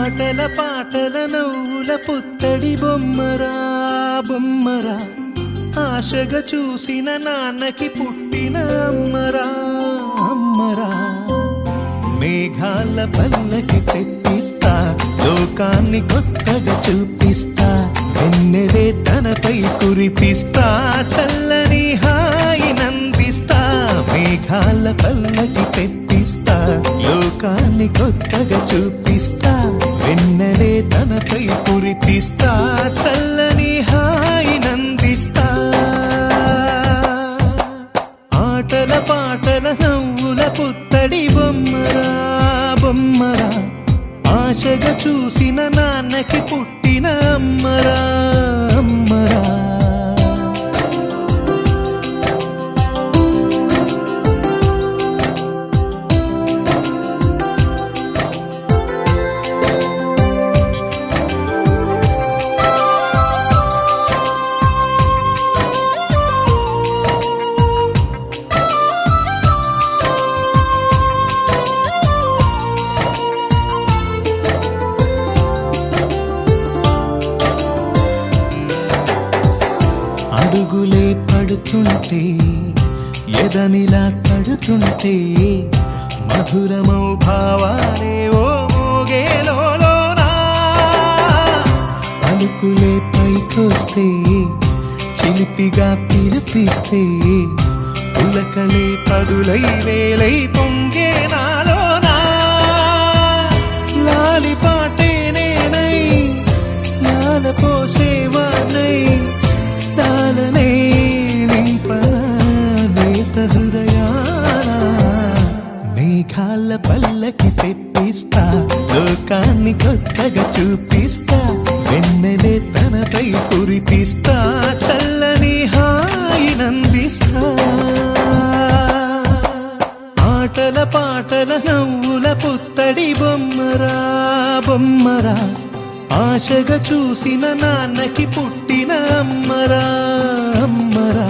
ఆటల పాటల నవ్వుల పుత్తడి బొమ్మరా బొమ్మరా, ఆశగా చూసిన నాన్నకి పుట్టిన అమ్మరా అమ్మరా. మేఘాల పల్లకి తెప్పిస్తా, లోకాన్ని కొత్తగా చూపిస్తా, వెన్నెలే తనపై కురిపిస్తా, చల్లని హాయి నందిస్తా. మేఘాల పల్లకి తెప్పిస్తా, లోకాన్ని కొత్తగా చూపిస్తా, వెన్నెలే తనపై కురిపిస్తా, చల్లని హాయి నందిస్తా. ఆటల పాటల నవ్వుల పుత్తడి బొమ్మరా బొమ్మరా, ఆశగా చూసిన నాన్నకి పుట్టిన అమ్మరా అమ్మరా. అడుగులే పడుతుంటే, ఎదనిలా తడుతుంటే, మధురమౌ భావాలే ఓ మోగేలోనా. పలుకులే పైకొస్తే, చిలిపిగా పిలిపిస్తే, పులకలే పదులై వేలై పొంగే నాలోనా. లాలి పాటే నేనై, లాల పోసేవాణ్ణై, లాలనే నింపనా నేత హృదయాన. మేఘాల పల్లకి తెప్పిస్తా, లోకాన్ని కొత్తగా చూపిస్తా, వెన్నెలే తనపై కురిపిస్తా, చల్లని హాయి నందిస్తా. ఆటల పాటల నవ్వుల పుత్తడి బొమ్మరా బొమ్మరా, ఆశగా చూసిన నాన్నకి పుట్టిన అమ్మరా అమ్మరా.